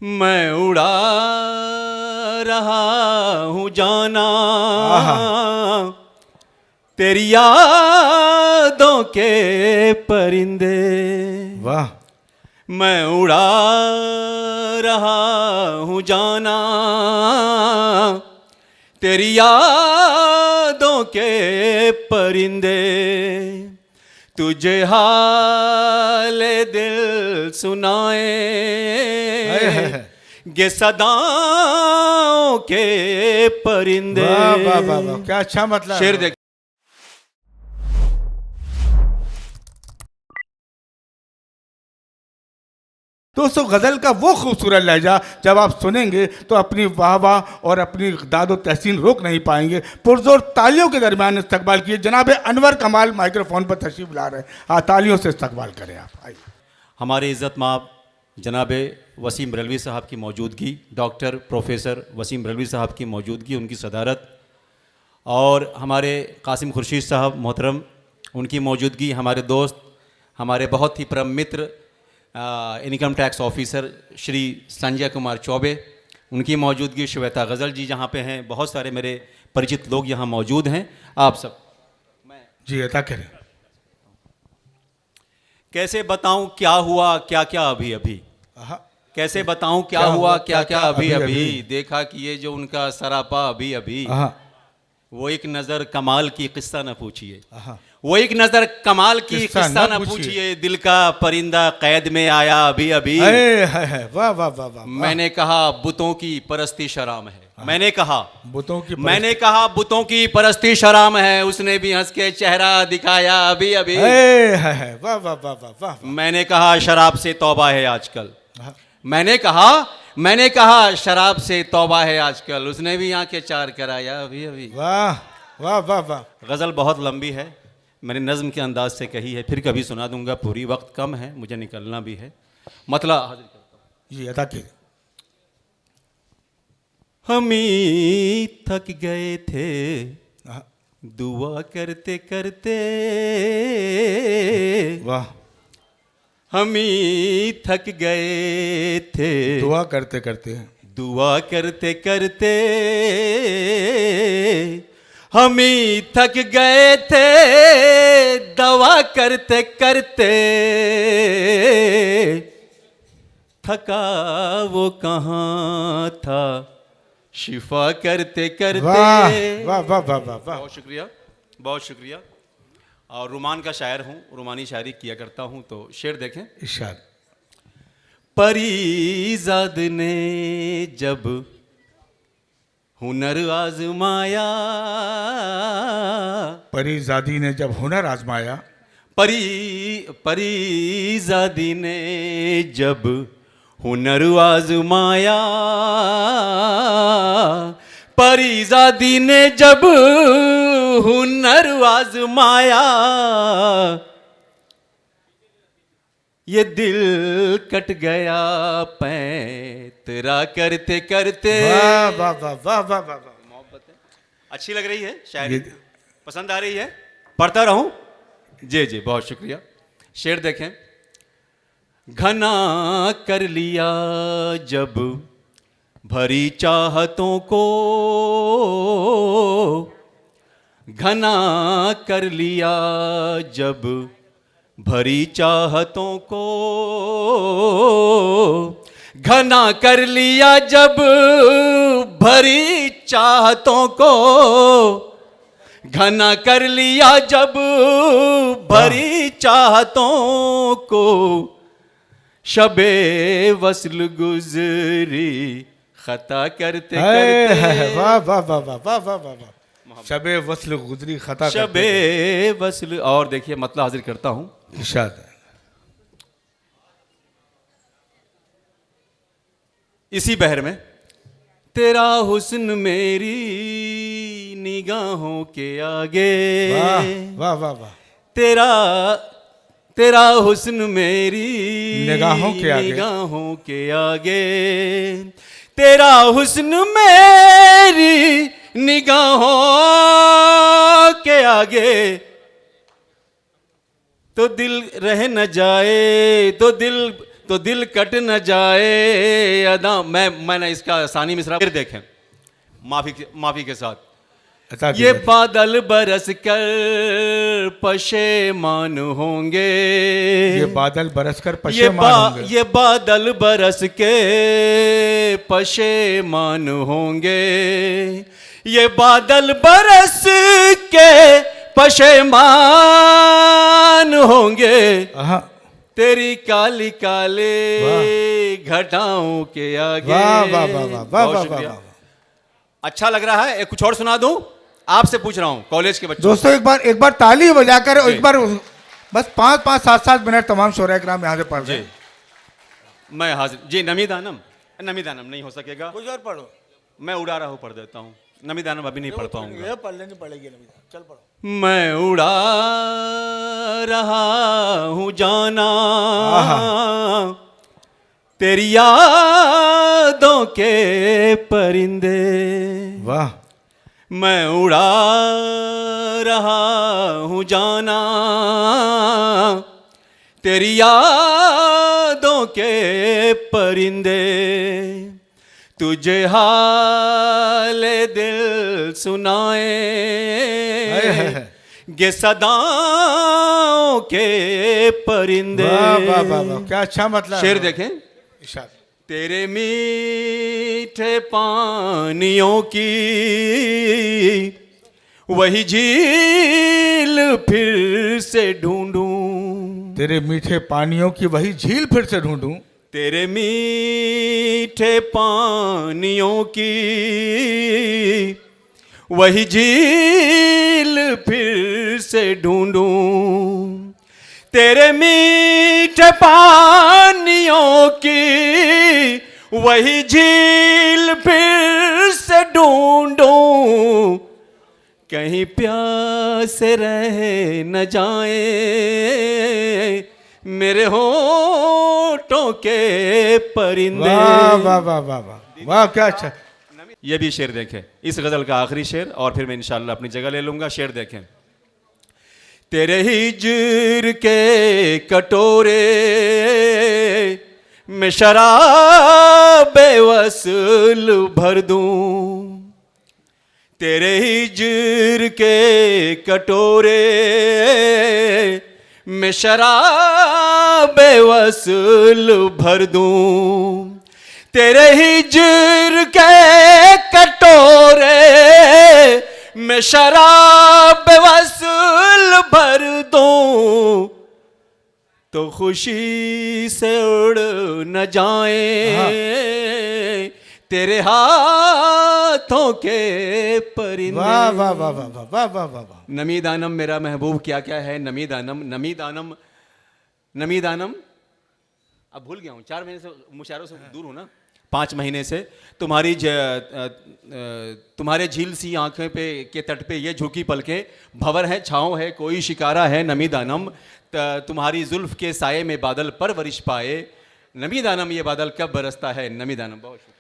मैं उड़ा रहा हूँ जाना तेरी यादों के परिंदे। वाह। मैं उड़ा रहा हूँ जाना तेरी यादों के परिंदे। तुझे हाल दिल सुनाए गे सदाओं के परिंदे। वाह वाह वाह वाह, क्या अच्छा मतलब। शेर देख। दोस्तों, गज़ल का वो खूबसूरत लहजा जब आप सुनेंगे तो अपनी वाह वाह और अपनी दादो तहसीन रोक नहीं पाएंगे। पुरजोर तालियों के दरमियान इस्तकबाल किए जनाब अनवर कमाल माइक्रोफोन पर तशरीफ ला रहे हैं। हाँ, तालियों से इस्तकबाल करें आप। आइए। हमारे इज़्ज़त माब जनाब वसीम रलवी साहब की मौजूदगी, डॉक्टर प्रोफेसर वसीम रलवी साहब की मौजूदगी, उनकी सदारत, और हमारे कासिम खुर्शीद साहब मोहतरम, उनकी मौजूदगी, हमारे दोस्त, हमारे बहुत ही परम मित्र income tax officer Shri Sanjay Kumar Choubey, उनकी मौजूदगी, श्वेता गज़ल जी जहाँ पे हैं, बहुत सारे मेरे परिचित लोग यहाँ मौजूद हैं। आप सब जी अता करें। कैसे बताऊं क्या हुआ क्या क्या अभी अभी, कैसे बताऊं क्या हुआ क्या क्या अभी अभी, देखा कि ये जो उनका सरापा अभी अभी, वो एक नज़र कमाल की किस्सा न पूछिए, वो एक नज़र कमाल की किस्सा न पूछिए, दिल का परिंदा कैद में आया अभी अभी। वाह वाह वाह वाह। मैंने कहा बुतों की परस्ती हराम है, मैंने कहा बुतों की परस्ती हराम है, उसने भी हंस के चेहरा दिखाया अभी अभी। वाह वाह वाह वाह वाह। मैंने कहा शराब से तौबा है आजकल, मैंने कहा शराब से तौबा है आजकल, उसने भी आंखें चार कराया अभी अभी। वाह वाह वाह वाह। गज़ल बहुत लंबी है, मैंने नज़्म के अंदाज से कही है, फिर कभी सुना दूंगा, पूरी वक्त कम है, मुझे निकलना भी है। मतलब हाजिर करता हूं। जी अदा कीजिए। हम ही थक गए थे दुआ करते करते, वाह। हम ही थक गए थे दुआ करते करते, दुआ करते करते, हम ही थक गए थे दवा करते करते, थका वो कहाँ था शिफा करते करते। वाह वाह वाह वाह वाह। बहुत शुक्रिया, बहुत शुक्रिया। और रुमान का शायर हूँ, रुमानी शायरी किया करता हूँ, तो शेर देखें। इरशाद। परीज़ाद ने जब हुनर आजमाया, परीज़ादी ने जब हुनर आजमाया, परीज़ादी ने जब हुनर आजमाया, परीज़ादी ने जब हुनर आजमाया, ये दिल कट गया पैंतरा करते करते। वाह वाह वाह वाह वाह वाह। मोहब्बत अच्छी लग रही है, शायरी पसंद आ रही है, पढ़ता रहूं? जी जी, बहुत शुक्रिया। शेर देखें। घना कर लिया जब भरी चाहतों को, घना कर लिया जब भरी चाहतों को, घना कर लिया जब भरी चाहतों को, घना कर लिया जब भरी चाहतों को, शबे वस्ल गुजरी खता करते करते। वाह वाह वाह वाह वाह वाह वाह। शबे वस्ल गुजरी खता, शबे वस्ल। और देखिए मतलब हाजिर करता हूं। इरशाद। इसी बहर में तेरा हुस्न मेरी निगाहों के आगे, वाह वाह वाह वाह। तेरा हुस्न मेरी निगाहों के आगे, निगाहों के आगे, तेरा हुस्न मेरी निगाहों के आगे, तो दिल रह न जाए, तो दिल तो दिल कट न जाए अदा। मैंने इसका सानी मिसरा फिर देखें माफी के साथ। अच्छा ये बादल बरस कर पशेमान होंगे, ये बादल बरस कर पशेमान होंगे, ये बादल बरस के पशेमान होंगे, ये बादल बरस के पशेमान होंगे, तेरी काली काले घटाओं के आगे। वाह वाह वाह वाह वाह वाह वाह। अच्छा लग रहा है। एक कुछ और सुना दूं? आपसे पूछ रहा हूं, कॉलेज के बच्चों। दोस्तों एक बार ताली बजाकर एक बार बस 5-5 7-7 मिनट तमाम शोरा इकराम यहाँ से पढ़ रहे हैं। मैं हाजिर जी। नमीदानम नहीं हो सकेगा, कुछ और पढ़ो। मैं उड़ा रहा हूँ, पढ़ देता हूँ। नमीदानम अभी नहीं पढ़ पाऊंगा। पढ़ लेनी पड़ेगी नमीदानम, चल पढ़ो। मैं उड़ा रहा हूँ जाना तेरी यादों के परिंदे। वाह। मैं उड़ा रहा हूँ जाना तेरी यादों के परिंदे, तुझे हाल दिल सुनाए गे सदाओं के परिंदे। वाह वाह वाह वाह, क्या अच्छा मतलब। शेर देखें। तेरे मीठे पानियों की वही झील फिर से ढूंढूं, तेरे मीठे पानियों की वही झील फिर से ढूंढूं, तेरे मीठे पानियों की वही झील फिर से ढूंढूं, तेरे मीठे पानियों की वही झील फिर से ढूंढूं, कहीं प्यास रह न जाए मेरे होठों के परिंदे। वाह वाह वाह वाह वाह वाह, क्या अच्छा। ये भी शेर देखें, इस गजल का आखिरी शेर, और फिर मैं इंशाल्लाह अपनी जगह ले लूंगा। शेर देखें। तेरे हिज्र के कटोरे में शराब वसल भर दूं, तेरे हिज्र के कटोरे में शराब वसल भर दूं, तेरे हिज्र के कटोरे में शराब वसल भर दूं, तो खुशी से उड़ न जाए तेरे हाथों के परिंदे। वाह वाह वाह वाह वाह वाह वाह वाह वाह। नमीदानम मेरा महबूब क्या क्या है? नमीदानम अब भूल गया हूँ, 4 महीने से मुशायरों से दूर हूँ ना, 5 महीने से। तुम्हारे झील सी आंखें पे के तट पे ये झुकी पलकें, भंवर है छाँव है कोई शिकारा है नमीदानम, तुम्हारी जुल्फ के साये में बादल परवरिश पाए नमीदानम, ये बादल कब बरसता है नमीदानम। बहुत शुक्रिया।